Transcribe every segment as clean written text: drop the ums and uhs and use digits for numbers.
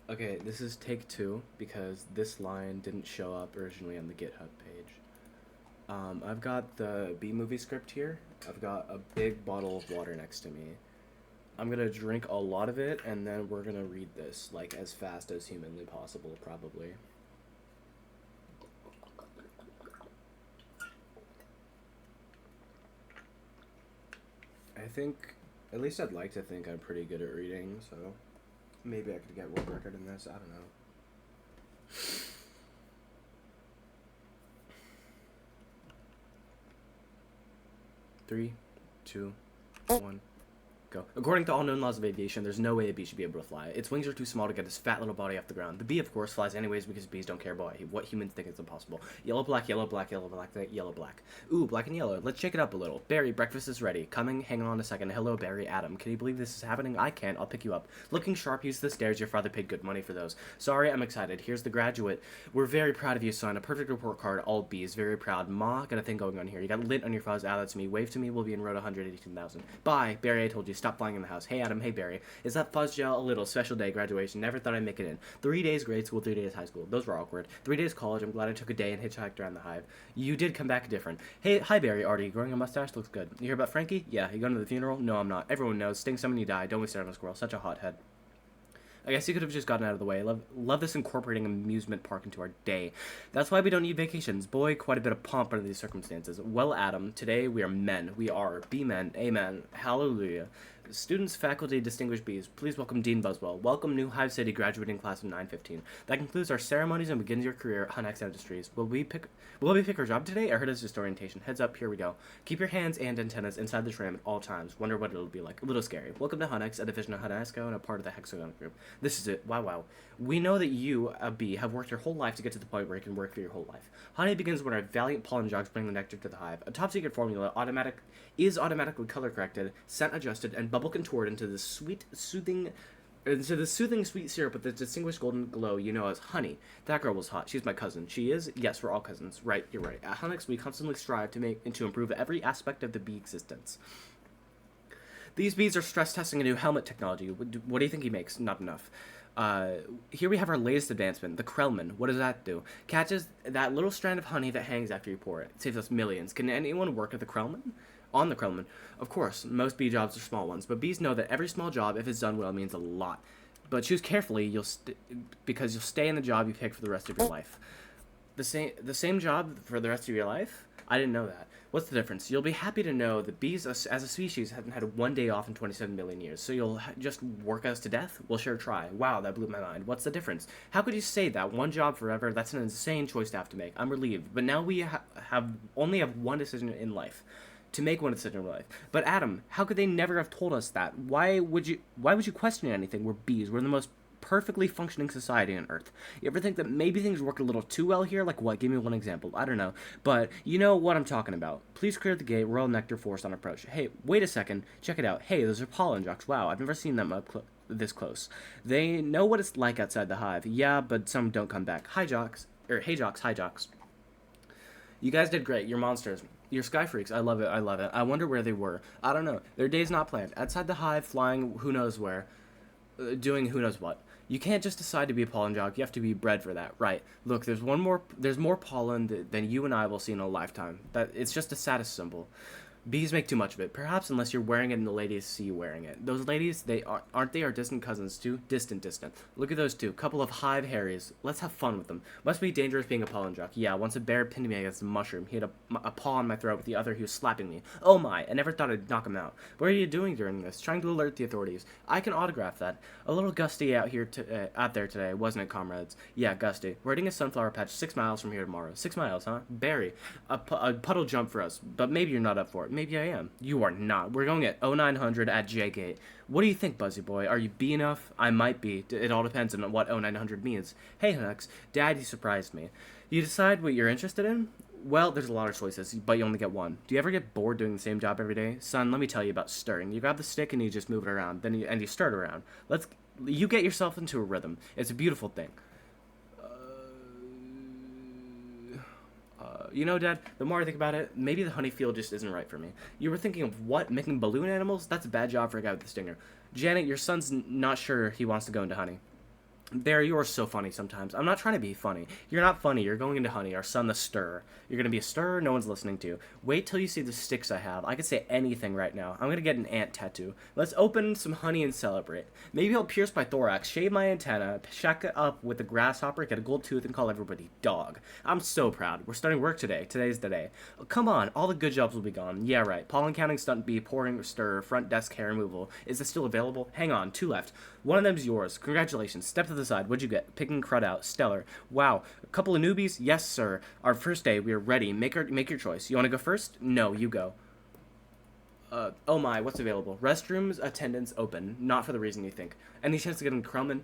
Okay, this is take two because this line didn't show up originally on the GitHub page. I've got the B movie script here. I've got a big bottle of water next to me. I'm gonna drink a lot of it, and then we're gonna read this like as fast as humanly possible, probably. I think, at least I'd like to think I'm pretty good at reading, so maybe I could get world record in this. I don't know. 3, 2, 1. Go. According to all known laws of aviation, there's no way a bee should be able to fly. Its wings are too small to get its fat little body off the ground. The bee, of course, flies anyways because bees don't care about what humans think is impossible. Yellow, black, yellow, black, yellow, black, yellow, black. Ooh, black and yellow. Let's shake it up a little. Barry, breakfast is ready. Coming, hang on a second. Hello, Barry, Adam. Can you believe this is happening? I can't. I'll pick you up. Looking sharp, use the stairs. Your father paid good money for those. Sorry, I'm excited. Here's the graduate. We're very proud of you, son. A perfect report card. All B's. Very proud. Ma, got a thing going on here. You got lit on your father's out to me. Wave to me. We'll be in road 118,000. Bye. Barry, I told you. Stop flying in the house. Hey, Adam. Hey, Barry. Is that fuzz gel a little? Special day, graduation. Never thought I'd make it in. 3 days grade school, 3 days high school. Those were awkward. 3 days college. I'm glad I took a day and hitchhiked around the hive. You did come back different. Hey, hi, Barry. Artie. Growing a mustache looks good. You hear about Frankie? Yeah. You going to the funeral? No, I'm not. Everyone knows. Sting someone you die. Don't waste it on a squirrel. Such a hothead. I guess you could have just gotten out of the way. Love this incorporating amusement park into our day. That's why we don't need vacations. Boy, quite a bit of pomp under these circumstances. Well, Adam, today we are men. We are. Be men. Amen. Hallelujah. Students, faculty, distinguished bees, please welcome Dean Buswell. Welcome new Hive City graduating class of 915. That concludes our ceremonies and begins your career at Hunex Industries. Will we pick our job today? I heard it's just orientation. Heads up, here we go. Keep your hands and antennas inside the tram at all times. Wonder what it'll be like. A little scary. Welcome to Hunex, a division of Hunesco and a part of the Hexagon Group. This is it. Wow, wow. We know that you, a bee, have worked your whole life to get to the point where you can work for your whole life. Honey begins when our valiant pollen jogs bring the nectar to the hive. A top secret formula is automatically color corrected, scent adjusted, and bubble contoured into the soothing sweet syrup with the distinguished golden glow you know as honey. That girl was hot. She's my cousin. She is? Yes, we're all cousins. Right, you're right. At Hunex, we constantly strive to make and to improve every aspect of the bee existence. These bees are stress testing a new helmet technology. What do you think he makes? Not enough. Here we have our latest advancement, the Krellman. What does that do? Catches that little strand of honey that hangs after you pour it. It saves us millions. Can anyone work at the Krellman? On the Krellman? Of course, most bee jobs are small ones, but bees know that every small job, if it's done well, means a lot. But choose carefully, because you'll stay in the job you pick for the rest of your life. The same job for the rest of your life? I didn't know that. What's the difference? You'll be happy to know that bees as a species haven't had one day off in 27 million years, so you'll just work us to death? We'll sure try. Wow, that blew my mind. What's the difference? How could you say that? One job forever? That's an insane choice to have to make. I'm relieved. But now we only have one decision in life. To make one decision in life. But Adam, how could they never have told us that? Why would you question anything? We're bees. We're the most perfectly functioning society on Earth. You ever think that maybe things work a little too well here? Like what? Give me one example. I don't know. But you know what I'm talking about. Please clear the gate. Royal nectar forced on approach. Hey, wait a second. Check it out. Hey, those are pollen jocks. Wow, I've never seen them this close. They know what it's like outside the hive. Yeah, but some don't come back. Hi, jocks. Hey, jocks. Hi, jocks. You guys did great. You're monsters. You're sky freaks. I love it. I love it. I wonder where they were. I don't know. Their day's not planned. Outside the hive, flying who knows where, doing who knows what. You can't just decide to be a pollen jog. You have to be bred for that, right? Look, there's more pollen than you and I will see in a lifetime. That it's just a status symbol. Bees make too much of it, perhaps unless you're wearing it and the ladies see you wearing it. Those ladies, aren't they our distant cousins too? Distant. Look at those two, couple of hive Harrys. Let's have fun with them. Must be dangerous being a pollen jock. Yeah, once a bear pinned me against a mushroom. He had a paw on my throat with the other. He was slapping me. Oh my, I never thought I'd knock him out. What are you doing during this? Trying to alert the authorities. I can autograph that. A little gusty out there today, wasn't it, comrades? Yeah, gusty. We're hitting a sunflower patch 6 miles from here tomorrow. 6 miles, huh? Barry, a puddle jump for us, but maybe you're not up for it. Maybe I am. You are not. We're going at 0900 at J-Gate. What do you think, Buzzy Boy? Are you B enough? I might be. It all depends on what 0900 means. Hey, Hux, Dad, you surprised me. You decide what you're interested in? Well, there's a lot of choices, but you only get one. Do you ever get bored doing the same job every day? Son, let me tell you about stirring. You grab the stick and you just move it around, and you stir it around. You get yourself into a rhythm. It's a beautiful thing. You know, Dad, the more I think about it, maybe the honey field just isn't right for me. You were thinking of what? Making balloon animals? That's a bad job for a guy with a stinger. Janet, your son's not sure he wants to go into honey. There, you are so funny sometimes. I'm not trying to be funny. You're not funny. You're going into honey. Our son, the stir. You're going to be a stir no one's listening to. Wait till you see the sticks I have. I could say anything right now. I'm going to get an ant tattoo. Let's open some honey and celebrate. Maybe I'll pierce my thorax, shave my antenna, shack it up with a grasshopper, get a gold tooth, and call everybody dog. I'm so proud. We're starting work today. Today's the day. Oh, come on. All the good jobs will be gone. Yeah, right. Pollen counting, stunt bee, pouring, stir, front desk hair removal. Is this still available? Hang on. 2 left. One of them's yours. Congratulations. Step to the side. What'd you get? Picking crud out. Stellar. Wow. A couple of newbies? Yes, sir. Our first day. We are ready. Make your choice. You want to go first? No, you go. Oh my, what's available? Restrooms, attendance, open. Not for the reason you think. Any chance to get in Krellman?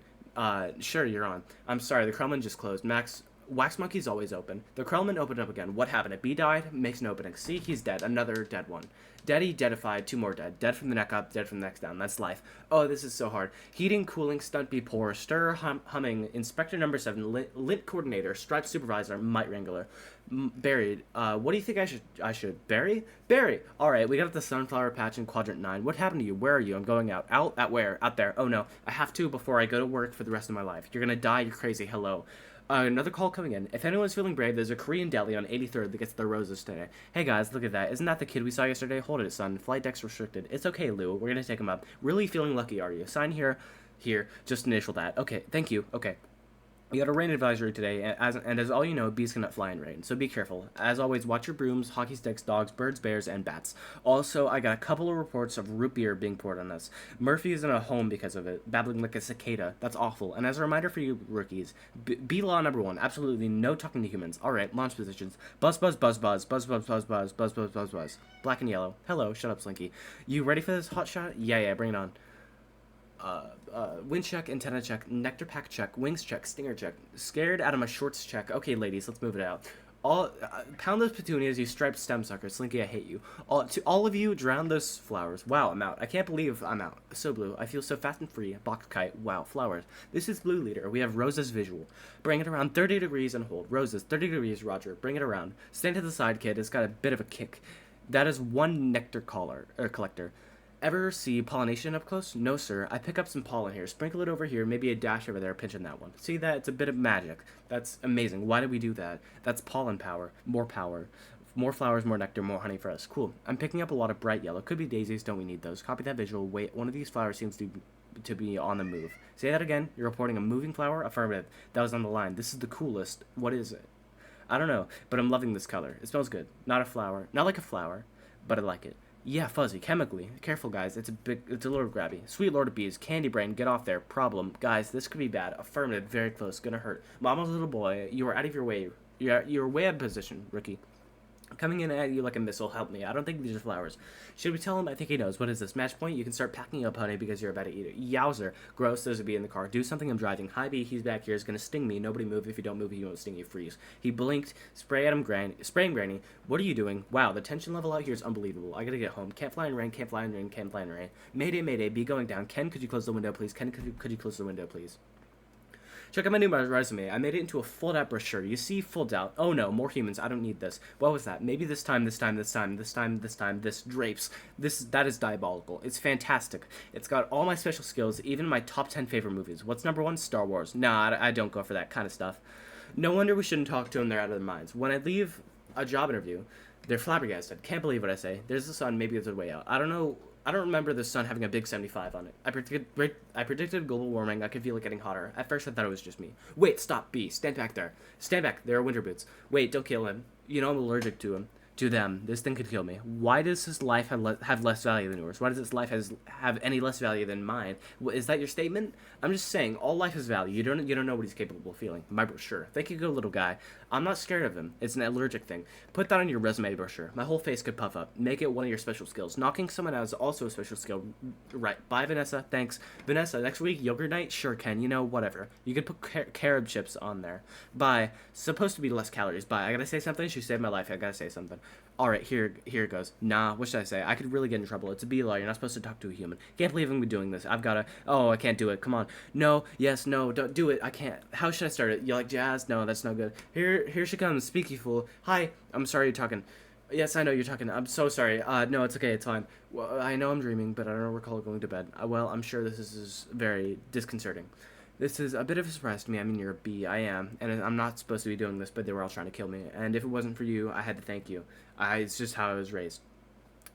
Sure, you're on. I'm sorry, the Krellman just closed. Max, Wax Monkey's always open. The Krellman opened up again. What happened? A bee died? Makes an opening. See, he's dead. Another dead one. Deady, deadified, 2 more dead. Dead from the neck up, dead from the neck down. That's life. Oh, this is so hard. Heating, cooling, stunt bee, pour, stir, humming, inspector number 7, lint coordinator, striped supervisor, mite wrangler. Buried. What do you think I should bury? Bury. All right, we got the sunflower patch in quadrant 9. What happened to you? Where are you? I'm going out. Out? At where? Out there. Oh no, I have to before I go to work for the rest of my life. You're gonna die. You're crazy. Hello. Another call coming in. If anyone's feeling brave, there's a Korean deli on 83rd that gets their roses today. Hey guys, look at that. Isn't that the kid we saw yesterday? Hold it, son. Flight deck's restricted. It's okay, Lou. We're gonna take him up. Really feeling lucky, are you? Sign here. Here. Just initial that. Okay, thank you. Okay. We got a rain advisory today, and as all you know, bees cannot fly in rain, so be careful. As always, watch your brooms, hockey sticks, dogs, birds, bears, and bats. Also, I got a couple of reports of root beer being poured on us. Murphy is in a home because of it, babbling like a cicada. That's awful. And as a reminder for you rookies, bee law number 1, absolutely no talking to humans. Alright, launch positions. Buzz, buzz, buzz, buzz, buzz, buzz, buzz, buzz, buzz, buzz, buzz, buzz. Black and yellow. Hello, shut up, Slinky. You ready for this hot shot? Yeah, bring it on. Wind check, antenna check, nectar pack check, wings check, stinger check, scared out of my shorts check. Okay, ladies, let's move it out. Pound those petunias, you striped stem suckers. Slinky, I hate you. To all of you, drown those flowers. Wow, I'm out. I can't believe I'm out. So blue. I feel so fast and free. Box kite. Wow, flowers. This is Blue Leader. We have Rosa's visual. Bring it around 30 degrees and hold. Roses, 30 degrees, Roger. Bring it around. Stand to the side, kid. It's got a bit of a kick. That is one nectar collector. Ever see pollination up close? No, sir. I pick up some pollen here. Sprinkle it over here, maybe a dash over there, pinch in that one. See that? It's a bit of magic. That's amazing. Why did we do that? That's pollen power. More power. More flowers, more nectar, more honey for us. Cool. I'm picking up a lot of bright yellow. Could be daisies. Don't we need those? Copy that visual. Wait, one of these flowers seems to be on the move. Say that again. You're reporting a moving flower? Affirmative. That was on the line. This is the coolest. What is it? I don't know, but I'm loving this color. It smells good. Not a flower. Not like a flower, but I like it. Yeah, fuzzy, chemically. Careful, guys. It's a little grabby. Sweet Lord of Bees, Candy Brain, get off there. Problem. Guys, this could be bad. Affirmative, very close. Gonna hurt. Mama's little boy, you are out of your way. You're way out of position, rookie. Coming in at you like a missile, help me. I don't think these are flowers. Should we tell him? I think he knows. What is this? Match point? You can start packing up honey because you're about to eat it. Yowzer. Gross, there's a bee in the car. Do something, I'm driving. Hi bee, he's back here. He's gonna sting me. Nobody move. If you don't move, he won't sting you. Freeze. He blinked. Spray at him, spraying Granny. What are you doing? Wow, the tension level out here is unbelievable. I gotta get home. Can't fly in rain, can't fly in rain, can't fly in rain. Mayday, mayday, bee going down. Ken, could you close the window, please? Ken, could you close the window, please? Check out my new resume. I made it into a fold-out brochure. You see, folds out. Oh no, more humans. I don't need this. What was that? Maybe this time, this drapes. That is diabolical. It's fantastic. It's got all my special skills, even my top 10 favorite movies. What's number 1? Star Wars. Nah, I don't go for that kind of stuff. No wonder we shouldn't talk to them. They're out of their minds. When I leave a job interview, they're flabbergasted. Can't believe what I say. There's the sun. Maybe it's a way out. I don't know. I don't remember the sun having a big 75 on it. I predicted global warming. I could feel it getting hotter. At first, I thought it was just me. Wait, stop, bee. Stand back there. Stand back. There are winter boots. Wait, don't kill him. You know I'm allergic to him. To them. This thing could kill me. Why does his life have less value than yours? Why does its life have any less value than mine? Is that your statement? I'm just saying, all life has value. You don't know what he's capable of feeling. My brochure. Thank you, good little guy. I'm not scared of him. It's an allergic thing. Put that on your resume brochure. My whole face could puff up. Make it one of your special skills. Knocking someone out is also a special skill. Right. Bye, Vanessa. Thanks. Vanessa, next week, yogurt night? Sure, Ken. You know, whatever. You could put carob chips on there. Bye. Supposed to be less calories. Bye. I gotta say something? She saved my life. I gotta say something. Alright, here it goes. Nah, what should I say? I could really get in trouble. It's a bee law. You're not supposed to talk to a human. Can't believe I'm doing this. I've gotta... Oh, I can't do it. Come on. No, yes, no, don't do it. I can't. How should I start it? You like jazz? No, that's no good. Here she comes. Speak, you fool. Hi. I'm sorry you're talking. Yes, I know you're talking. I'm so sorry. No, it's okay. It's fine. Well, I know I'm dreaming, but I don't recall going to bed. Well, I'm sure this is very disconcerting. This is a bit of a surprise to me. I mean, you're a B. I am. And I'm not supposed to be doing this, but they were all trying to kill me. And if it wasn't for you, I had to thank you. It's just how I was raised.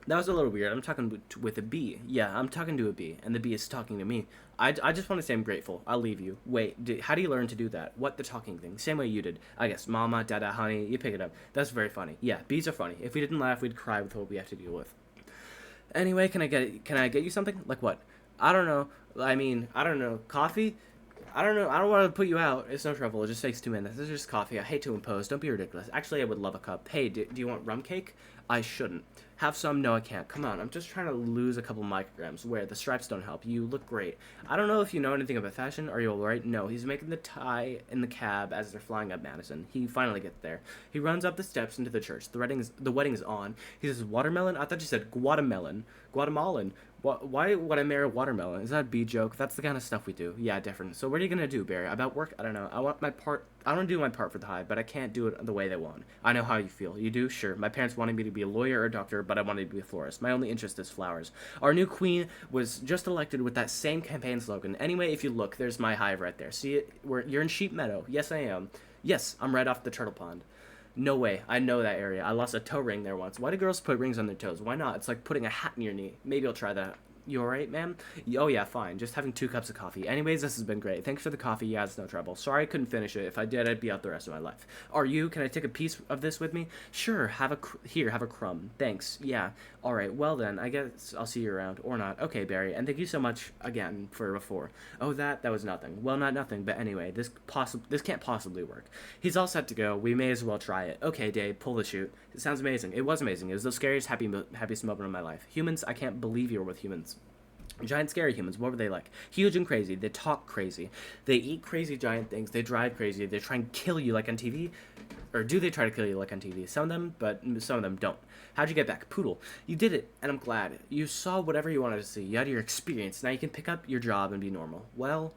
That was a little weird. I'm talking with a B. Yeah, I'm talking to a B, and the B is talking to me. I just want to say I'm grateful. I'll leave you. Wait, how do you learn to do that? What, the talking thing? Same way you did. I guess mama, dada, honey, you pick it up. That's very funny. Yeah, B's are funny. If we didn't laugh, we'd cry with what we have to deal with. Anyway, can I get you something? Like what? I don't know. I mean, I don't know. Coffee? I don't know. I don't want to put you out. It's no trouble. It just takes 2 minutes. It's just coffee. I hate to impose. Don't be ridiculous. Actually, I would love a cup. Hey, do you want rum cake? I shouldn't. Have some? No, I can't. Come on. I'm just trying to lose a couple micrograms. Where? The stripes don't help. You look great. I don't know if you know anything about fashion. Are you alright? No. He's making the tie in the cab as they're flying up Madison. He finally gets there. He runs up the steps into the church. The wedding is on. He says, watermelon? I thought you said Guatemalan. Guatemalan. Why would I marry a watermelon? Is that a B joke? That's the kind of stuff we do. Yeah, different. So what are you gonna do, Barry? About work? I don't know. I want to do my part for the Hive, but I can't do it the way they want. I know how you feel. You do? Sure. My parents wanted me to be a lawyer or a doctor, but I wanted to be a florist. My only interest is flowers. Our new queen was just elected with that same campaign slogan. Anyway, if you look, there's my hive right there. See it? You're in Sheep Meadow. Yes, I am. Yes, I'm right off the turtle pond. No way. I know that area. I lost a toe ring there once. Why do girls put rings on their toes? Why not? It's like putting a hat in your knee. Maybe I'll try that. You alright, ma'am? Oh, yeah, fine. Just having 2 cups of coffee. Anyways, this has been great. Thanks for the coffee. Yeah, it's no trouble. Sorry I couldn't finish it. If I did, I'd be out the rest of my life. Are you? Can I take a piece of this with me? Sure. Have a crumb. Thanks. Yeah. Alright, well then, I guess I'll see you around. Or not. Okay, Barry. And thank you so much again for before. Oh, that was nothing. Well, not nothing, but anyway, this can't possibly work. He's all set to go. We may as well try it. Okay, Dave, pull the chute. It sounds amazing. It was amazing. It was the scariest, happiest moment of my life. Humans, I can't believe you were with humans. Giant scary humans, what were they like? Huge and crazy. They talk crazy. They eat crazy giant things. They drive crazy. They try and kill you like on TV. Or do they try to kill you like on TV? Some of them, but some of them don't. How'd you get back? Poodle. You did it, and I'm glad. You saw whatever you wanted to see. You had your experience. Now you can pick up your job and be normal. Well,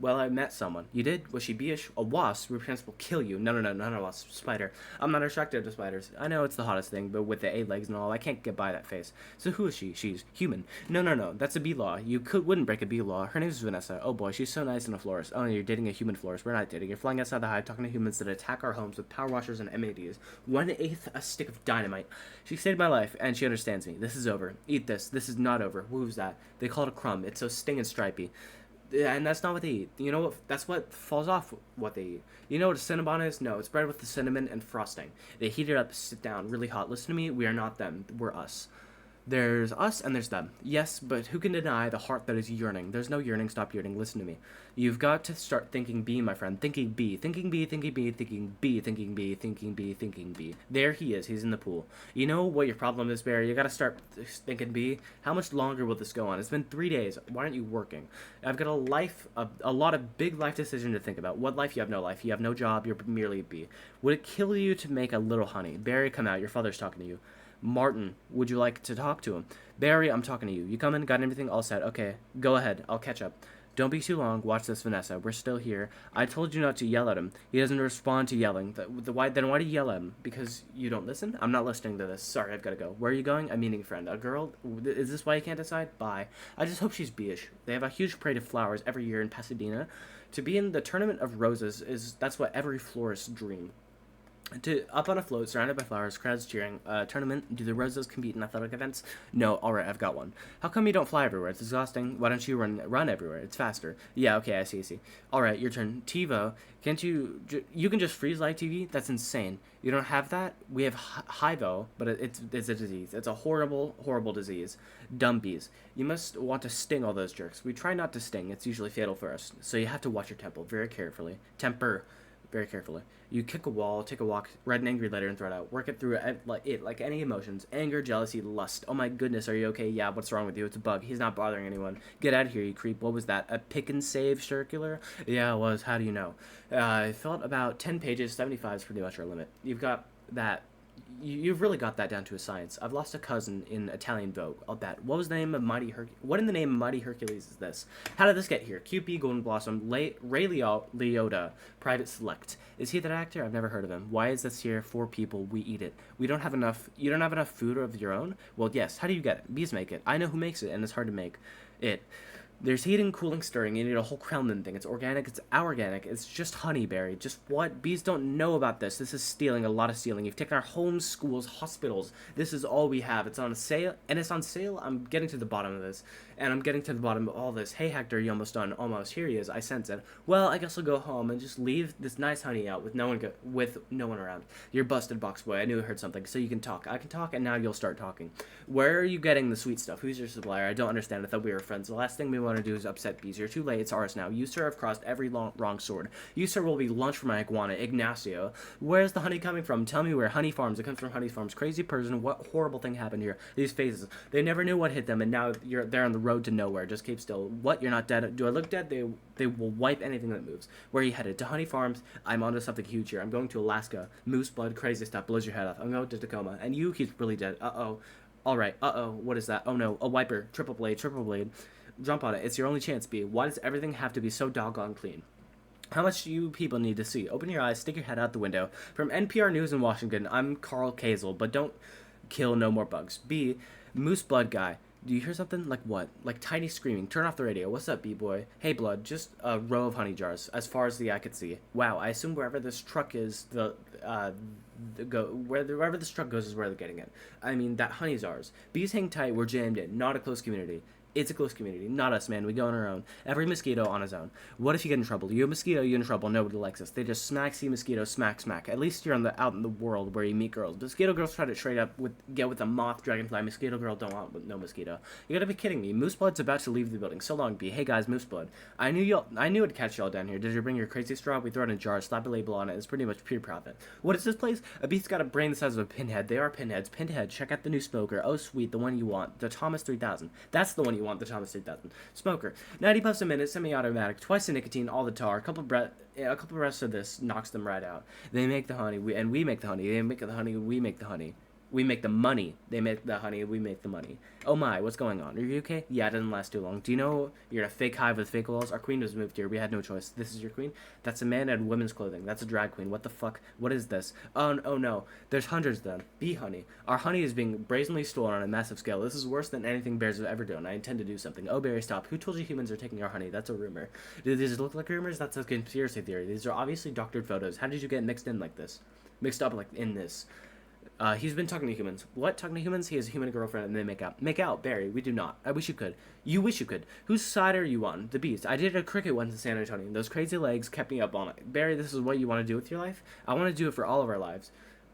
I met someone. You did? Was she beeish? A wasp? Your parents will kill you. No, not a wasp. Spider. I'm not attracted to spiders. I know it's the hottest thing, but with the 8 legs and all, I can't get by that face. So who is she? She's human. No. That's a bee law. You wouldn't break a bee law. Her name is Vanessa. Oh boy, she's so nice and a florist. Oh, you're dating a human florist. We're not dating. You're flying outside the hive, talking to humans that attack our homes with power washers and MADs. 1/8 a stick of dynamite. She saved my life, and she understands me. This is over. Eat this. This is not over. Who's that? They call it a crumb. It's so sting and stripy. And that's not what they eat. You know what? That's what falls off what they eat. You know what a Cinnabon is? No, it's bread with the cinnamon and frosting. They heat it up, sit down, really hot. Listen to me. We are not them. We're us. There's us and there's them. Yes, but who can deny the heart that is yearning? There's no yearning. Stop yearning. Listen to me. You've got to start thinking B, my friend. Thinking B. Thinking B, thinking B, thinking B, thinking B, thinking B, thinking B. There he is. He's in the pool. You know what your problem is, Barry? You got to start thinking B. How much longer will this go on? It's been 3 days. Why aren't you working? I've got a lot of big life decisions to think about. What life? You have no life. You have no job. You're merely a B. Would it kill you to make a little honey? Barry, come out. Your father's talking to you. Martin, would you like to talk to him? Barry, I'm talking to you. You coming? Got everything all set? Okay, go ahead. I'll catch up. Don't be too long. Watch this, Vanessa. We're still here. I told you not to yell at him. He doesn't respond to yelling. Then why do you yell at him? Because you don't listen? I'm not listening to this. Sorry, I've got to go. Where are you going? I'm meeting a friend. A girl? Is this why you can't decide? Bye. I just hope she's beeish. They have a huge parade of flowers every year in Pasadena. To be in the Tournament of Roses that's what every florist's dream. Up on a float, surrounded by flowers, crowds cheering. Tournament? Do the roses compete in athletic events? No. All right, I've got one. How come you don't fly everywhere? It's exhausting. Why don't you run everywhere? It's faster. Yeah, okay, I see. All right, your turn. TiVo, can't you? You can just freeze like TV? That's insane. You don't have that? We have Hivo, but it's a disease. It's a horrible, horrible disease. Dumb bees. You must want to sting all those jerks. We try not to sting. It's usually fatal for us. So you have to watch your temper very carefully. Very carefully. You kick a wall, take a walk, write an angry letter, and throw it out. Work it through like any emotions. Anger, jealousy, lust. Oh my goodness, are you okay? Yeah, what's wrong with you? It's a bug. He's not bothering anyone. Get out of here, you creep. What was that? A pick and save circular? Yeah, it was. How do you know? I felt about 10 pages. 75 is pretty much our limit. You've got that. You've really got that down to a science. I've lost a cousin in Italian Vogue, I'll bet. What was the name of Mighty Hercules? What in the name of Mighty Hercules is this? How did this get here? QP, Golden Blossom, Ray Liotta, Private Select. Is he that actor? I've never heard of him. Why is this here? 4 people, we eat it. We don't have enough. You don't have enough food of your own? Well, yes. How do you get it? Bees make it. I know who makes it, and it's hard to make it. There's heating, cooling, stirring. You need a whole Kremlin thing. It's organic. It's organic. It's just honeyberry. Just what? Bees don't know about this. This is stealing. A lot of stealing. You've taken our homes, schools, hospitals. This is all we have. It's on sale, and it's on sale. I'm getting to the bottom of this, and I'm getting to the bottom of all this. Hey, Hector, you almost done? Almost. Here he is. I sense it. Well, I guess I'll go home and just leave this nice honey out with no one around. You're busted, box boy. I knew I heard something. So you can talk. I can talk, and now you'll start talking. Where are you getting the sweet stuff? Who's your supplier? I don't understand. I thought we were friends. The last thing we want to do is upset bees. You're too late. It's ours now. You, sir, have crossed every wrong sword. You, sir, will be lunch for my iguana, Ignacio. Where's the honey coming from? Tell me where. Honey Farms. It comes from Honey Farms. Crazy person. What horrible thing happened here? These faces. They never knew what hit them, and now they're on the road to nowhere. Just keep still. What? You're not dead? Do I look dead? They will wipe anything that moves. Where are you headed? To Honey Farms. I'm onto something huge here. I'm going to Alaska. Moose blood, crazy stuff. Blows your head off. I'm going to Tacoma. And you, he's really dead. Uh-oh. Alright, what is that? Oh no, a wiper, triple blade. Jump on it, it's your only chance, B. Why does everything have to be so doggone clean? How much do you people need to see? Open your eyes, stick your head out the window. From NPR News in Washington, I'm Carl Kazel, but don't kill no more bugs. B, Moose Blood Guy. Do you hear something? Like what? Like tiny screaming. Turn off the radio. What's up, B-boy? Hey, Blood. Just a row of honey jars, as far as the eye could see. Wow, I assume wherever this truck is, wherever this truck goes is where they're getting it. I mean, that honey's ours. Bees hang tight. We're jammed in. Not a close community. It's a close community. Not us, man. We go on our own. Every mosquito on his own. What if you get in trouble? You a mosquito, you in trouble. Nobody likes us. They just see mosquito, smack. At least you're out in the world where you meet girls. Mosquito girls try to trade up get with a moth, dragonfly. Mosquito girl don't want no mosquito. You gotta be kidding me. Moose Blood's about to leave the building. So long, B. Hey guys, Moose Blood. I knew it'd catch y'all down here. Did you bring your crazy straw? We throw it in a jar, slap a label on it. It's pretty much pure profit. What is this place? A beast's got a brain the size of a pinhead. They are pinheads. Pinhead. Check out the new smoker. Oh sweet, the one you want. The Thomas 3000. That's the one you want. The Thomas 3000. Smoker. 90 puffs a minute, semi-automatic, twice the nicotine, all the tar. A couple breaths of this knocks them right out. They make the honey, we make the honey. They make the honey, we make the honey. We make the money. They make the honey, we make the money. Oh my, what's going on? Are you okay? Yeah, it doesn't last too long. Do you know you're in a fake hive with fake walls? Our queen was moved here. We had no choice. This is your queen? That's a man in women's clothing. That's a drag queen. What the fuck? What is this? Oh no. There's hundreds of them. Bee honey. Our honey is being brazenly stolen on a massive scale. This is worse than anything bears have ever done. I intend to do something. Oh, Barry, stop. Who told you humans are taking our honey? That's a rumor. Do these look like rumors? That's a conspiracy theory. These are obviously doctored photos. How did you get mixed up like in this? He's been talking to humans. What? Talking to humans? He has a human girlfriend and they make out. Make out, Barry. We do not. I wish you could. You wish you could. Whose side are you on? The beast. I did a cricket once in San Antonio. Those crazy legs kept me up all night. Barry, this is what you want to do with your life? I want to do it for all of our lives.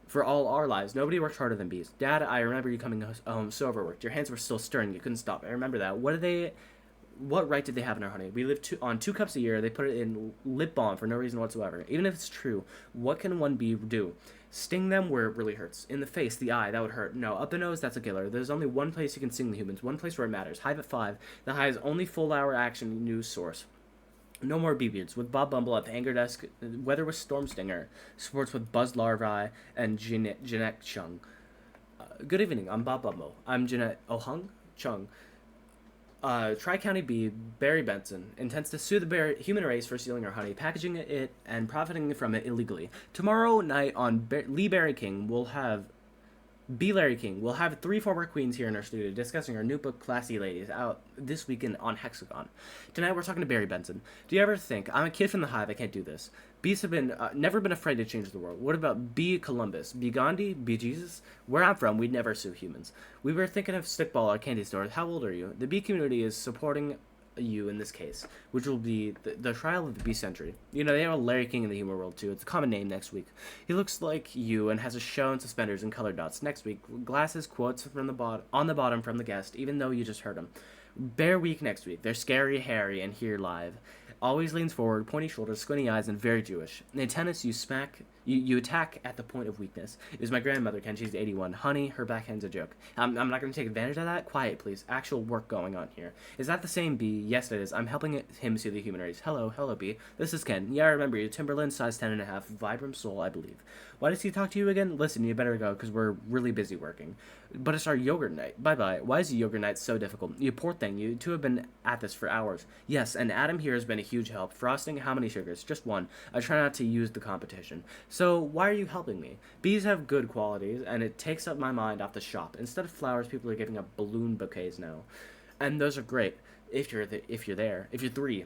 For all our lives. Nobody works harder than bees. Dad, I remember you coming home so overworked. Your hands were still stirring. You couldn't stop. I remember that. What right did they have in our honey? We live on 2 cups a year. They put it in lip balm for no reason whatsoever. Even if it's true, what can one bee do? Sting them where it really hurts. In the face, the eye, that would hurt. No, up the nose, that's a killer. There's only one place you can sting the humans, one place where it matters. Hive at 5, the Hive's only full-hour action news source. No more bee-beards. With Bob Bumble at the anger desk, weather with Storm Stinger, sports with Buzz Larvae and Jeanette Chung. Good evening, I'm Bob Bumble. I'm Jeanette Chung. Tri-County Bee, Barry Benson, intends to sue the human race for stealing our honey, packaging it, and profiting from it illegally. Tomorrow night on Lee Larry King, we'll have 3 former queens here in our studio discussing our new book, Classy Ladies, out this weekend on Hexagon. Tonight we're talking to Barry Benson. Do you ever think, I'm a kid from the Hive, I can't do this. Bees have never been afraid to change the world. What about B. Columbus, B. Gandhi, B. Jesus? Where I'm from, we'd never sue humans. We were thinking of stickball or candy stores. How old are you? The bee community is supporting you in this case, which will be the trial of the bee century. You know, they have a Larry King in the humor world too. It's a common name next week. He looks like you and has a show and suspenders and color dots. Next week, glasses, quotes from on the bottom from the guest, even though you just heard him. Bear Week next week. They're scary, hairy, and here live. Always leans forward, pointy shoulders, squinty eyes, and very Jewish. In tennis, you attack at the point of weakness. It was my grandmother, Ken. She's 81. Honey, her backhand's a joke. I'm not going to take advantage of that. Quiet, please. Actual work going on here. Is that the same B? Yes, it is. I'm helping him see the human race. Hello, B. This is Ken. Yeah, I remember you. Timberland, size 10.5. Vibram soul, I believe. Why does he talk to you again? Listen, you better go, because we're really busy working. But it's our yogurt night. Bye-bye. Why is the yogurt night so difficult? You poor thing. You two have been at this for hours. Yes, and Adam here has been a huge help. Frosting, how many sugars? Just 1. I try not to use the competition. So, why are you helping me? Bees have good qualities, and it takes up my mind off the shop. Instead of flowers, people are giving up balloon bouquets now. And those are great. if you're there. If you're three.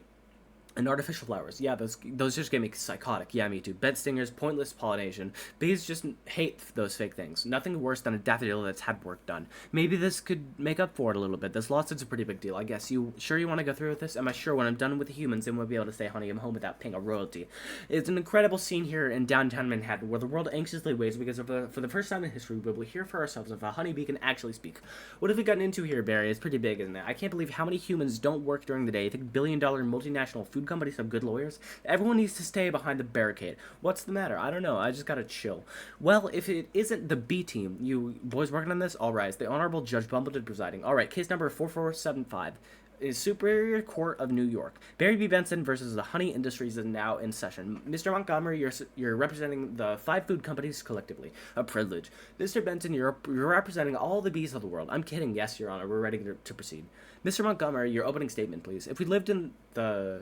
And artificial flowers, yeah, those just get me psychotic. Yeah, me too. Bed stingers, pointless pollination. Bees just hate those fake things. Nothing worse than a daffodil that's had work done. Maybe this could make up for it a little bit. This lawsuit's a pretty big deal, I guess. You sure you want to go through with this? Am I sure when I'm done with the humans, then we'll be able to say, honey, I'm home without paying a royalty? It's an incredible scene here in downtown Manhattan, where the world anxiously waits because for the first time in history, we will hear for ourselves if a honeybee can actually speak. What have we gotten into here, Barry? It's pretty big, isn't it? I can't believe how many humans don't work during the day. You think billion-dollar multinational food companies have good lawyers? Everyone needs to stay behind the barricade. What's the matter? I don't know. I just gotta chill. Well, if it isn't the B team, you boys working on this? All rise. The Honorable Judge Bumbledon presiding. All right, case number 4475. Is Superior Court of New York. Barry B. Benson versus the honey industries is now in session. Mr. Montgomery, you're representing the 5 food companies collectively. A privilege. Mr. Benson, you're representing all the bees of the world. I'm kidding. Yes, Your Honor. We're ready to proceed. Mr. Montgomery, your opening statement, please. If we lived in the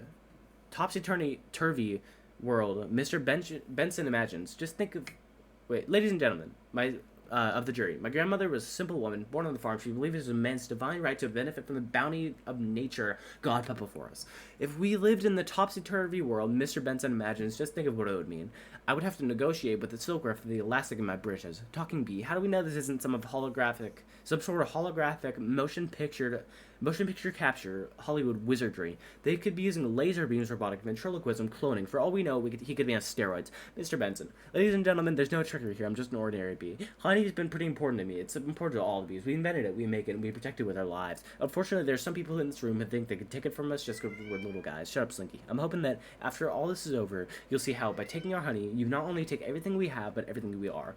topsy-turvy world Mr. Benson imagines, just think of... Wait, ladies and gentlemen, of the jury. My grandmother was a simple woman, born on the farm. She believed it was a man's divine right to benefit from the bounty of nature God put before us. If we lived in the topsy-turvy world Mr. Benson imagines, just think of what it would mean. I would have to negotiate with the silkwear for the elastic in my breeches. Talking bee, how do we know this isn't some sort of holographic motion picture capture Hollywood wizardry? They could be using laser beams, robotic ventriloquism, cloning. For all we know, he could be on steroids. Mr. Benson. Ladies and gentlemen, there's no trickery here. I'm just an ordinary bee. Honey's been pretty important to me. It's important to all the bees. We invented it, we make it, and we protect it with our lives. Unfortunately, there's some people in this room who think they could take it from us just because we're little guys. Shut up, Slinky. I'm hoping that after all this is over, you'll see how by taking our honey, you not only take everything we have, but everything we are.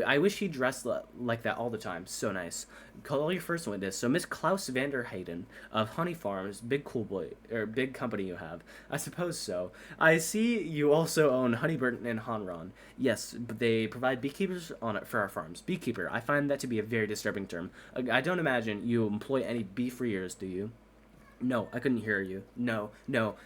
I wish he dressed like that all the time. So nice. Call your first witness. So Miss Klaus Vander Hayden of Honey Farms, big cool boy, or big company you have. I suppose so. I see you also own Honey Burton and Hanron. Yes, but they provide beekeepers on it for our farms. Beekeeper. I find that to be a very disturbing term. I don't imagine you employ any bee freers, do you? No, I couldn't hear you. No,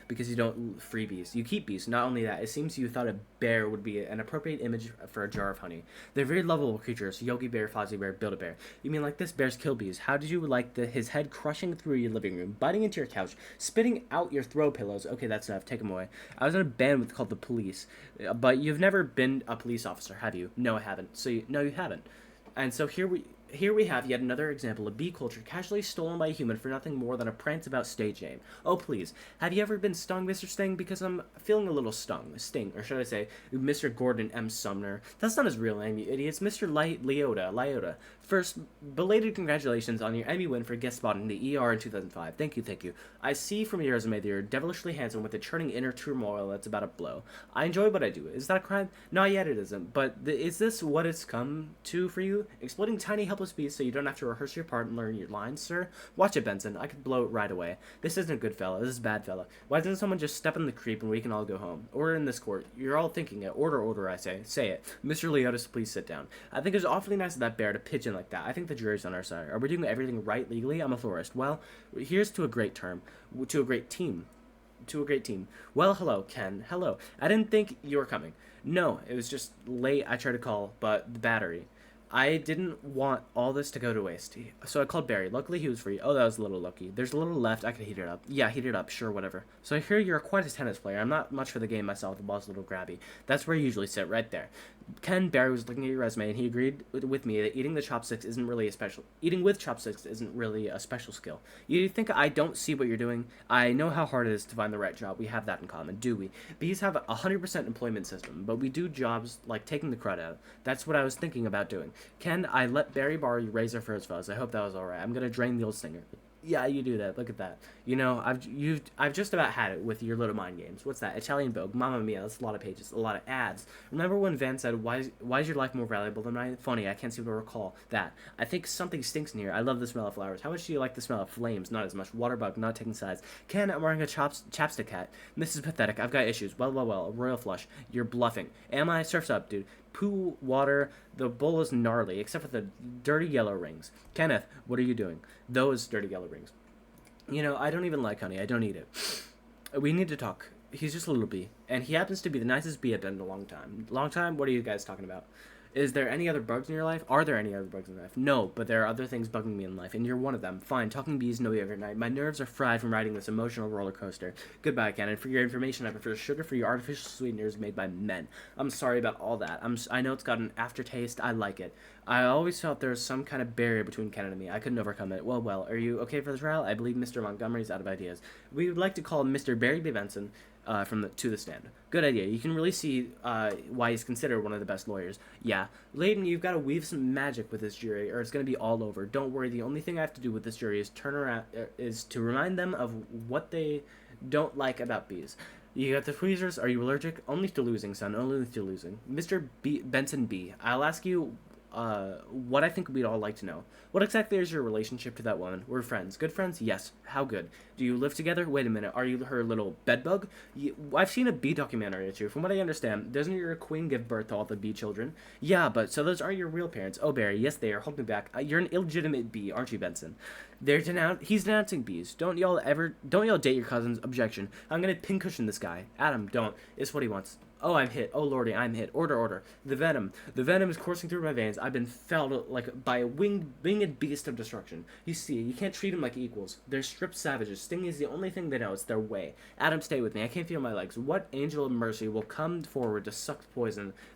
because you don't freebies. You keep bees. Not only that, it seems you thought a bear would be an appropriate image for a jar of honey. They're very lovable creatures. Yogi Bear, Fozzie Bear, Build-A-Bear. You mean like this bear's kill bees? How did you like his head crushing through your living room, biting into your couch, spitting out your throw pillows? Okay, that's enough. Take him away. I was in a band called the Police, but you've never been a police officer, have you? No, I haven't. No, you haven't. And so here we have yet another example of bee culture casually stolen by a human for nothing more than a prance about stage name. Oh, please. Have you ever been stung, Mr. Sting? Because I'm feeling a little sting, or should I say, Mr. Gordon M. Sumner. That's not his real name, you idiots. Mr. Lyota. First, belated congratulations on your Emmy win for guest spot in the ER in 2005. Thank you. I see from your resume that you're devilishly handsome with a churning inner turmoil that's about to blow. I enjoy what I do. Is that a crime? Not yet, it isn't. But is this what it's come to for you? Exploiting tiny helpless bees so you don't have to rehearse your part and learn your lines, sir? Watch it, Benson. I could blow it right away. This isn't a good fella. This is a bad fella. Why doesn't someone just step in the creep and we can all go home? Order in this court. You're all thinking it. Order, I say. Say it. Mr. Leotis, please sit down. I think it was awfully nice of that bear to pitch in like that. I think the jury's on our side. Are we doing everything right legally? I'm a florist. Well, here's to a great team. Well, hello, Ken. Hello. I didn't think you were coming. No, it was just late. I tried to call, but the battery. I didn't want all this to go to waste, so I called Barry. Luckily, he was free. Oh, that was a little lucky. There's a little left. I could heat it up. Yeah, heat it up. Sure, whatever. So I hear you're quite a tennis player. I'm not much for the game myself. The ball's a little grabby. That's where you usually sit, right there. Barry was looking at your resume, and he agreed with me that eating with chopsticks isn't really a special skill. You think I don't see what you're doing? I know how hard it is to find the right job. We have that in common, do we? Bees have a 100% employment system, but we do jobs like taking the crud out. That's what I was thinking about doing. Ken, I let Barry borrow your razor for his fuzz. I hope that was alright. I'm gonna drain the old stinger. Yeah, you do that. Look at that. You know, I've just about had it with your little mind games. What's that? Italian Vogue. Mamma mia. That's a lot of pages. A lot of ads. Remember when Van said, why is your life more valuable than mine? Funny, I can't seem to recall that. I think something stinks in here. I love the smell of flowers. How much do you like the smell of flames? Not as much. Waterbug, not taking sides. Ken, I'm wearing a chapstick hat. This is pathetic. I've got issues. Well. A royal flush. You're bluffing. Am I? Surf's up, dude. Poo, water, the bowl is gnarly, except for the dirty yellow rings. Kenneth, what are you doing? Those dirty yellow rings. You know, I don't even like honey. I don't eat it. We need to talk. He's just a little bee, and he happens to be the nicest bee I've been in a long time. Long time? What are you guys talking about? Is there any other bugs in your life? Are there any other bugs in your life? No, but there are other things bugging me in life, and you're one of them. Fine, talking bees no every night. My nerves are fried from riding this emotional roller coaster. Goodbye, Cannon. For your information, I prefer sugar-free artificial sweeteners made by men. I'm sorry about all that. I know it's got an aftertaste. I like it. I always felt there was some kind of barrier between Cannon and me. I couldn't overcome it. Well, are you okay for the trial? I believe Mr. Montgomery's out of ideas. We would like to call Mr. Barry B. Benson to the stand. Good idea. You can really see why he's considered one of the best lawyers. Yeah, Layden, you've got to weave some magic with this jury, or it's going to be all over. Don't worry. The only thing I have to do with this jury is to remind them of what they don't like about bees. You got the tweezers. Are you allergic? Only to losing, son. Only to losing. Mr. Benson B. I'll ask you what I think we'd all like to know. What exactly is your relationship to that woman? We're friends. Good friends? Yes. How good? Do you live together? Wait a minute. Are you her little bedbug? I've seen a bee documentary or two. From what I understand, doesn't your queen give birth to all the bee children? Yeah, but so those aren't your real parents. Oh, Barry, yes they are. Hold me back. You're an illegitimate bee, aren't you, Benson? He's denouncing bees. Don't y'all date your cousins? Objection. I'm gonna pincushion this guy. Adam, don't. It's what he wants. Oh, I'm hit. Oh, lordy, I'm hit. Order. The venom. The venom is coursing through my veins. I've been felled like by a winged beast of destruction. You see, you can't treat them like equals. They're stripped savages. Stinging is the only thing they know. It's their way. Adam, stay with me. I can't feel my legs. What angel of mercy will come forward to suck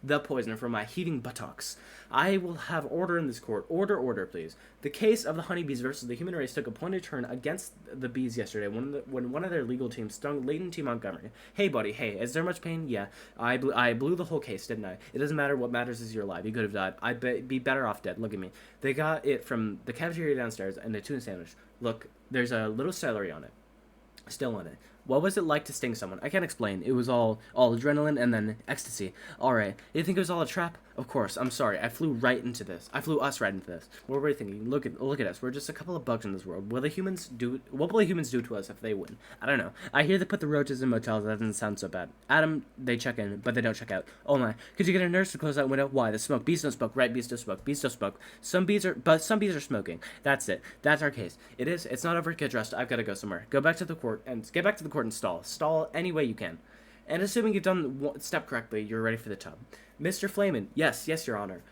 the poison from my heaving buttocks? I will have order in this court. Order, please. The case of the honeybees versus the human race took a pointed turn against the bees yesterday when one of their legal teams stung Layden T. Montgomery. Hey, buddy, hey, is there much pain? Yeah. I blew the whole case, didn't I? It doesn't matter. What matters is you're alive. You could have died. I'd be better off dead. Look at me. They got it from the cafeteria downstairs and a tuna sandwich. Look, there's a little celery on it. Still on it. What was it like to sting someone? I can't explain. It was all adrenaline and then ecstasy. Alright. You think it was all a trap? Of course. I'm sorry. I flew us right into this. What were you thinking? Look at us. We're just a couple of bugs in this world. What will the humans do to us if they win? I don't know. I hear they put the roaches in motels. That doesn't sound so bad. Adam, they check in, but they don't check out. Oh my. Could you get a nurse to close that window? Why? The smoke. Bees don't smoke. Right, bees don't smoke. Some bees are smoking. That's it. That's our case. It is. It's not over. Get dressed. I've got to go somewhere. Get back to the court and stall. Stall any way you can. And assuming you've done one step correctly, you're ready for the tub. Mr. Flamin. Yes, Your Honor.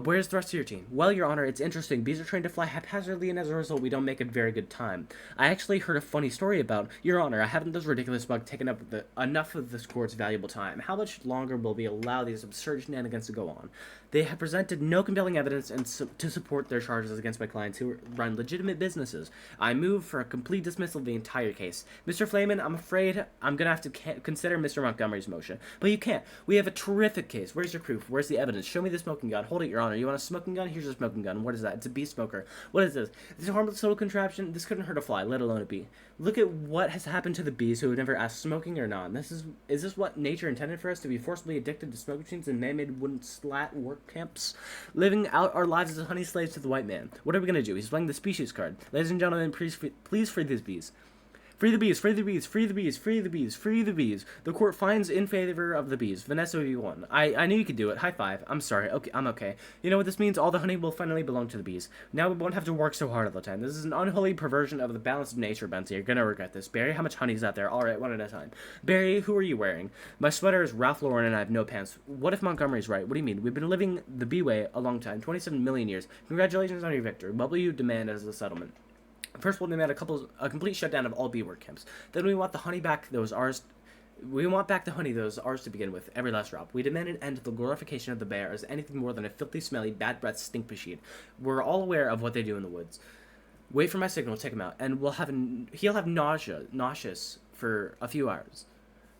Where's the rest of your team? Well, Your Honor, it's interesting. Bees are trained to fly haphazardly, and as a result, we don't make a very good time. I actually heard a funny story about... Your Honor, haven't those ridiculous bugs taken up enough of this court's valuable time? How much longer will we allow these absurd shenanigans to go on? They have presented no compelling evidence to support their charges against my clients who run legitimate businesses. I move for a complete dismissal of the entire case. Mr. Flamin, I'm afraid I'm going to have to consider Mr. Montgomery's motion. But you can't. We have a terrific case. Where's your proof? Where's the evidence? Show me the smoking gun. Hold it, Your Honor. You want a smoking gun? Here's a smoking gun. What is that? It's a bee smoker. What is this? This is a harmless little contraption. This couldn't hurt a fly, let alone a bee. Look at what has happened to the bees who have never asked smoking or not. Is this what nature intended for us, to be forcibly addicted to smoke machines and man-made wooden slat work camps? Living out our lives as honey slaves to the white man. What are we going to do? He's playing the species card. Ladies and gentlemen, please free these bees. Free the bees, free the bees, free the bees, free the bees, free the bees. The court finds in favor of the bees. Vanessa, you won. I knew you could do it. High five. I'm sorry. Okay, I'm okay. You know what this means? All the honey will finally belong to the bees. Now we won't have to work so hard all the time. This is an unholy perversion of the balance of nature, Benson. You're gonna regret this. Barry, how much honey is out there? Alright, one at a time. Barry, who are you wearing? My sweater is Ralph Lauren and I have no pants. What if Montgomery's right? What do you mean? We've been living the bee way a long time. 27 million years. Congratulations on your victory. What will you demand as a settlement? First, we'll demand a complete shutdown of all bee work camps. Then we want the honey back that was ours. We want back the honey that was ours to begin with, every last drop. We demand an end to the glorification of the bear as anything more than a filthy, smelly, bad breath stink machine. We're all aware of what they do in the woods. Wait for my signal, take him out, and he'll have nauseous for a few hours.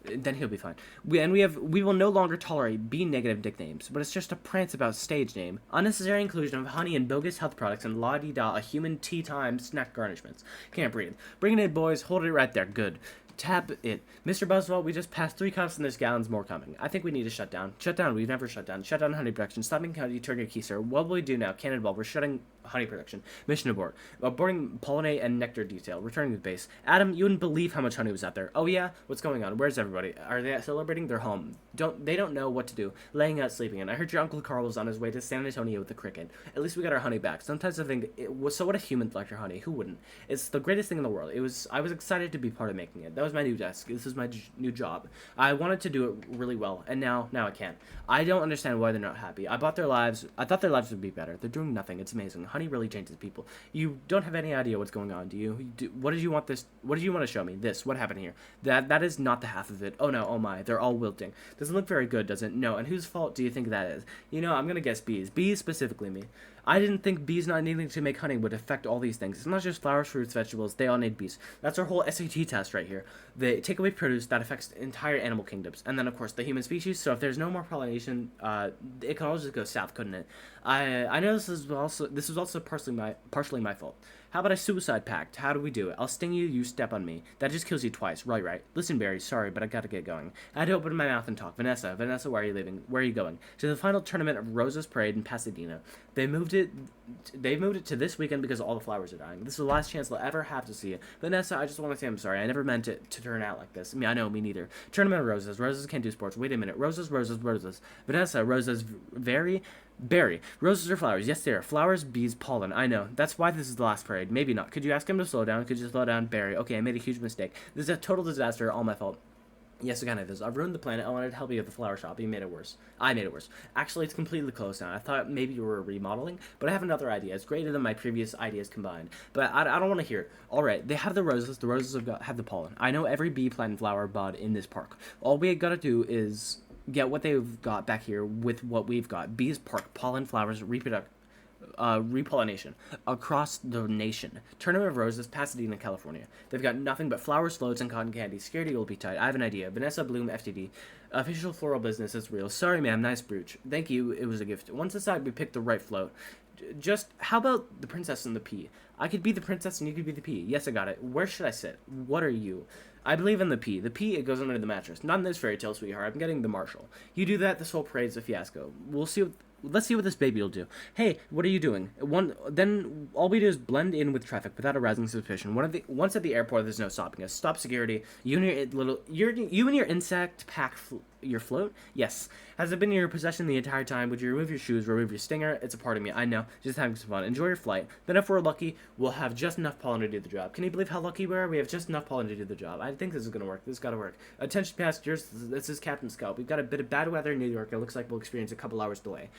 Then he'll be fine. We will no longer tolerate bee-negative nicknames, but it's just a prance about stage name. Unnecessary inclusion of honey and bogus health products and la-di-da a human tea-time snack garnishments. Can't breathe. Bring it in, boys. Hold it right there. Good. Tap it. Mr. Buswell, we just passed 3 cups and there's gallons more coming. I think we need to shut down. Shut down. We've never shut down. Shut down honey production. Stop making honey, turn your key, sir. What will we do now? Cannonball. We're shutting honey production. Mission abort. Aborting pollinate and nectar detail. Returning to base. Adam, you wouldn't believe how much honey was out there. Oh yeah? What's going on? Where's everybody? Are they celebrating? They're home. They don't know what to do. Laying out, sleeping in. I heard your Uncle Carl was on his way to San Antonio with the cricket. At least we got our honey back. Sometimes I think it was so. What if humans liked our honey? Who wouldn't? It's the greatest thing in the world. I was excited to be part of making it. That was my new desk. This is my new job. I wanted to do it really well, and now I can't. I don't understand why they're not happy. I thought their lives would be better. They're doing nothing. It's amazing. Honey really changes people. You don't have any idea what's going on, do you? What did you want to show me? This. What happened here? That is not the half of it. Oh no. Oh my. They're all wilting. Doesn't look very good, does it? No. And whose fault do you think that is? I'm gonna guess bees. Bees specifically me. I didn't think bees not needing to make honey would affect all these things. It's not just flowers, fruits, vegetables. They all need bees. That's our whole SAT test right here. They take away produce that affects entire animal kingdoms. And then, of course, the human species. So if there's no more pollination, it could all just go south, couldn't it? I know this is also partially my fault. How about a suicide pact? How do we do it? I'll sting you, you step on me. That just kills you twice. Right. Listen, Barry, sorry, but I gotta get going. I had to open my mouth and talk. Vanessa, where are you leaving? Where are you going? To the final tournament of Rosa's Parade in Pasadena. They moved it to this weekend because all the flowers are dying. This is the last chance they'll ever have to see it. Vanessa, I just want to say I'm sorry. I never meant it to turn out like this. I know, me neither. Tournament of Roses. Roses can't do sports. Wait a minute. Roses. Vanessa, roses Barry. Roses are flowers. Yes, they are. Flowers, bees, pollen. I know. That's why this is the last parade. Maybe not. Could you ask him to slow down? Could you slow down, Barry? Okay, I made a huge mistake. This is a total disaster. All my fault. Yes, it kind of is. I've ruined the planet. I wanted to help you at the flower shop. You made it worse. I made it worse. Actually, it's completely closed now. I thought maybe you were remodeling, but I have another idea. It's greater than my previous ideas combined. But I don't want to hear it. All right, they have the roses. The roses have the pollen. I know every bee, plant, and flower bud in this park. All we got to do is get what they've got back here with what we've got. Bees, park, pollen, flowers, repollination across the nation. Tournament of Roses, Pasadena, California. They've got nothing but flowers, floats, and cotton candy. Scared you'll be tight. I have an idea. Vanessa Bloom, FTD. Official floral business is real. Sorry, ma'am. Nice brooch. Thank you. It was a gift. Once decided we picked the right float. Just, how about the princess and the pea? I could be the princess and you could be the pea. Yes, I got it. Where should I sit? What are you? I believe in the pea. The pea, it goes under the mattress. Not in this fairy tale, sweetheart. I'm getting the Marshall. You do that, this whole parade's a fiasco. Let's see what this baby will do. Hey, what are you doing? Then all we do is blend in with traffic without arousing suspicion. Once at the airport, there's no stopping us. Stop security. You and your insect pack your float? Yes. Has it been in your possession the entire time? Would you remove your shoes, remove your stinger? It's a part of me. I know. Just having some fun. Enjoy your flight. Then if we're lucky, we'll have just enough pollen to do the job. Can you believe how lucky we are? We have just enough pollen to do the job. I think this is going to work. This has got to work. Attention passengers, this is Captain Scout. We've got a bit of bad weather in New York. It looks like we'll experience a couple hours delay.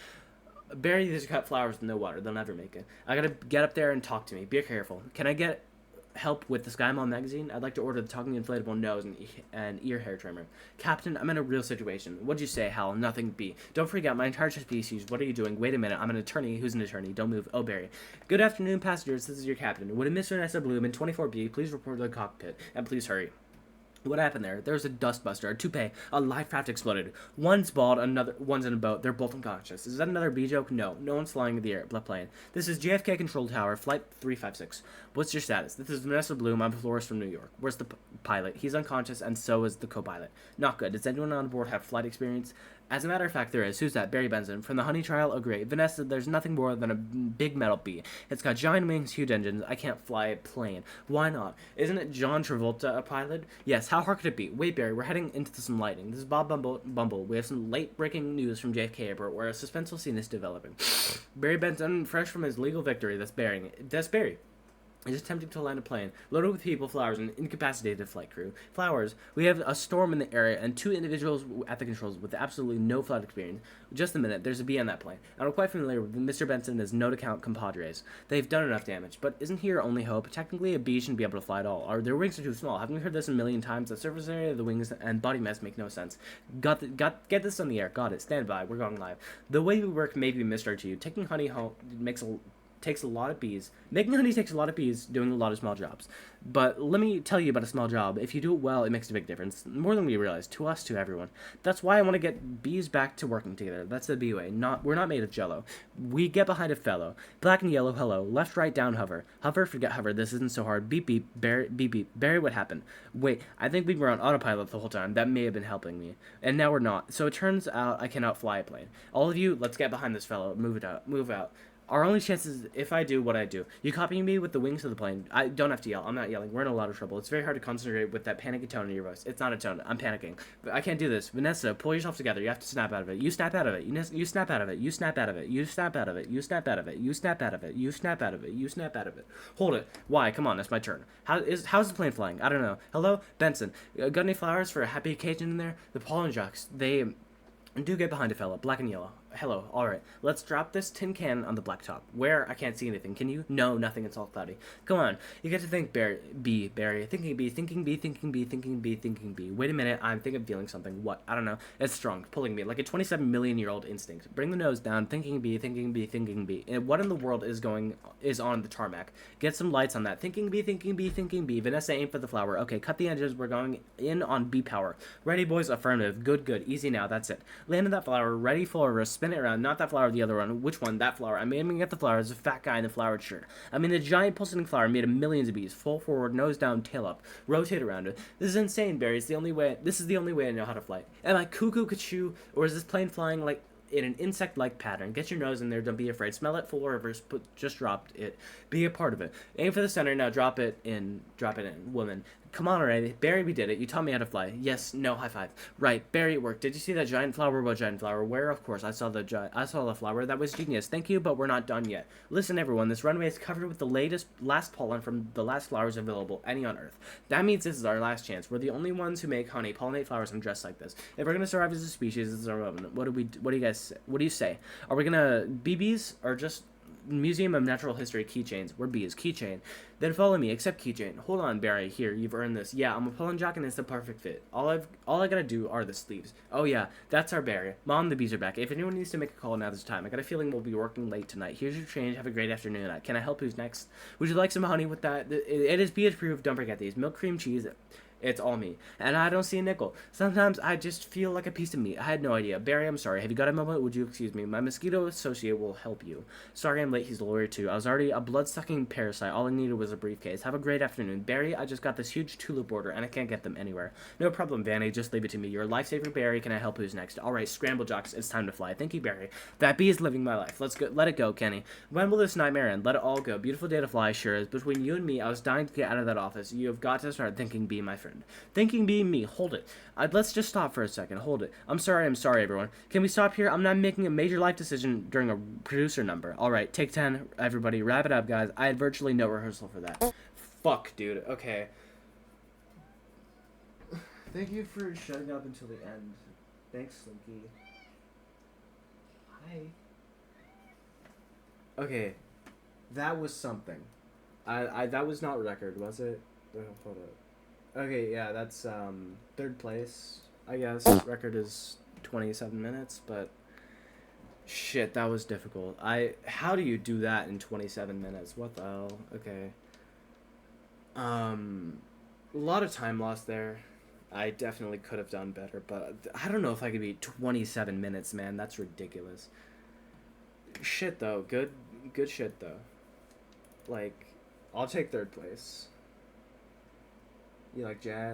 Barry, these cut flowers with no water. They'll never make it. I gotta get up there and talk to me. Be careful. Can I get help with the Sky Mall magazine? I'd like to order the talking inflatable nose and ear hair trimmer. Captain, I'm in a real situation. What'd you say, Hal? Nothing, B. Don't freak out. My entire species. What are you doing? Wait a minute. I'm an attorney. Who's an attorney? Don't move. Oh, Barry. Good afternoon, passengers. This is your captain. Would a Mr. Nessa Bloom in 24B please report to the cockpit? And please hurry. What happened there? There was a dustbuster, a toupee, a live craft exploded. One's bald, one's in a boat. They're both unconscious. Is that another B joke? No. No one's flying in the air. Plane. This is JFK Control Tower, Flight 356. What's your status? This is Vanessa Bloom. I'm a florist from New York. Where's the pilot? He's unconscious, and so is the co-pilot. Not good. Does anyone on board have flight experience? As a matter of fact, there is. Who's that? Barry Benson. From the Honey Trial? Oh, great. Vanessa, there's nothing more than a big metal bee. It's got giant wings, huge engines. I can't fly a plane. Why not? Isn't it John Travolta a pilot? Yes. How hard could it be? Wait, Barry, we're heading into some lighting. This is Bob Bumble. We have some late-breaking news from JFK Airport where a suspenseful scene is developing. Barry Benson, fresh from his legal victory. That's Barry. Is attempting to land a plane loaded with people, flowers, and incapacitated flight crew. Flowers. We have a storm in the area and 2 individuals at the controls with absolutely no flight experience. Just a minute. There's a bee on that plane. I'm quite familiar with Mr. Benson and his note-account compadres. They've done enough damage, but isn't here our only hope? Technically, a bee shouldn't be able to fly at all. Or their wings are too small. Haven't we heard this a million times? The surface area of the wings and body mass make no sense. Get this on the air. Got it. Stand by. We're going live. The way we work may be mystery to you. Taking honey home takes a lot of bees. Making honey takes a lot of bees doing a lot of small jobs. But let me tell you about a small job. If you do it well, it makes a big difference. More than we realize. To us, to everyone. That's why I want to get bees back to working together. That's the bee way. We're not made of jello. We get behind a fellow. Black and yellow, hello. Left, right, down, hover. Hover, forget hover. This isn't so hard. Beep, beep. Barry, beep, beep. Barry, what happened? Wait, I think we were on autopilot the whole time. That may have been helping me. And now we're not. So it turns out I cannot fly a plane. All of you, let's get behind this fellow. Move out. Our only chance is if I do what I do. You copy me with the wings of the plane. I don't have to yell. I'm not yelling. We're in a lot of trouble. It's very hard to concentrate with that panicky tone in your voice. It's not a tone. I'm panicking. But I can't do this. Vanessa, pull yourself together. You have to snap out of it. You snap out of it. You snap out of it. You snap out of it. You snap out of it. You snap out of it. You snap out of it. You snap out of it. You snap out of it. Hold it. Why? Come on. It's my turn. How's the plane flying? I don't know. Hello, Benson. Got any flowers for a happy occasion in there? The pollen jocks. They do get behind a fella. Black and yellow. Hello. All right. Let's drop this tin can on the blacktop. Where? I can't see anything. Can you? No, nothing. It's all cloudy. Come on. You get to think Barry. Thinking B. Thinking B. Thinking B. Thinking B. Thinking B. Wait a minute. I think I'm feeling something. What? I don't know. It's strong. Pulling me. Like a 27 million year old instinct. Bring the nose down. Thinking B. Thinking B. Thinking B. And what in the world is on the tarmac? Get some lights on that. Thinking B. Thinking B. Thinking B. Vanessa, aim for the flower. Okay. Cut the edges. We're going in on B power. Ready, boys? Affirmative. Good, good. Easy now. That's it. Land on that flower. Ready for a reverse. Spin it around. Not that flower. The other one. Which one? That flower. I'm aiming at the flower. There's a fat guy in the flowered shirt. I mean, a giant pulsating flower made of millions of bees. Full forward, nose down, tail up. Rotate around it. This is insane, Barry. This is the only way I know how to fly. Am I cuckoo, cuckoo, or is this plane flying like in an insect-like pattern? Get your nose in there. Don't be afraid. Smell it. Full reverse. Just dropped it. Be a part of it. Aim for the center. Now drop it in. Drop it in. Woman. Come on already. Barry, we did it. You taught me how to fly. Yes, no, high five. Right, Barry, it worked. Did you see that giant flower? What giant flower? Where? Of course, I saw the flower. That was genius. Thank you, but we're not done yet. Listen, everyone, this runway is covered with the last pollen from the last flowers available any on Earth. That means this is our last chance. We're the only ones who make honey, pollinate flowers, and dress like this. If we're gonna survive as a species, this is our moment. What do you guys say? What do you say? Are we gonna be bees or just Museum of Natural History keychains? We're bees. Keychain. Then follow me. Accept keychain. Hold on, Barry. Here, you've earned this. Yeah, I'm a pollen jock and it's the perfect fit. All I gotta do are the sleeves. Oh yeah, that's our Barry. Mom, the bees are back. If anyone needs to make a call, now's the time. I got a feeling we'll be working late tonight. Here's your change. Have a great afternoon. Can I help? Who's next? Would you like some honey with that? It is bee approved. Don't forget these. Milk, cream, cheese. It's all me. And I don't see a nickel. Sometimes I just feel like a piece of meat. I had no idea. Barry, I'm sorry. Have you got a moment? Would you excuse me? My mosquito associate will help you. Sorry I'm late. He's a lawyer too. I was already a blood-sucking parasite. All I needed was a briefcase. Have a great afternoon. Barry, I just got this huge tulip order and I can't get them anywhere. No problem, Vanny. Just leave it to me. You're a lifesaver, Barry. Can I help? Who's next? All right, scramble jocks. It's time to fly. Thank you, Barry. That bee is living my life. Let's go. Let it go, Kenny. When will this nightmare end? Let it all go. Beautiful day to fly, sure is. Between you and me, I was dying to get out of that office. You have got to start thinking bee, my friend. Thinking bee, me. Hold it. Let's just stop for a second. Hold it. I'm sorry, everyone. Can we stop here? I'm not making a major life decision during a producer number. All right, take 10, everybody. Wrap it up, guys. I had virtually no rehearsal for that. Fuck, dude. Okay. Thank you for shutting up until the end. Thanks, Slinky. Hi. Okay. That was something. That was not record, was it? Hold up. Okay, yeah, that's third place, I guess. Record is 27 minutes, but shit, that was difficult. How do you do that in 27 minutes? What the hell? Okay. A lot of time lost there. I definitely could have done better, but I don't know if I could be 27 minutes, man. That's ridiculous. Shit though, good shit though. Like, I'll take third place. You like jazz?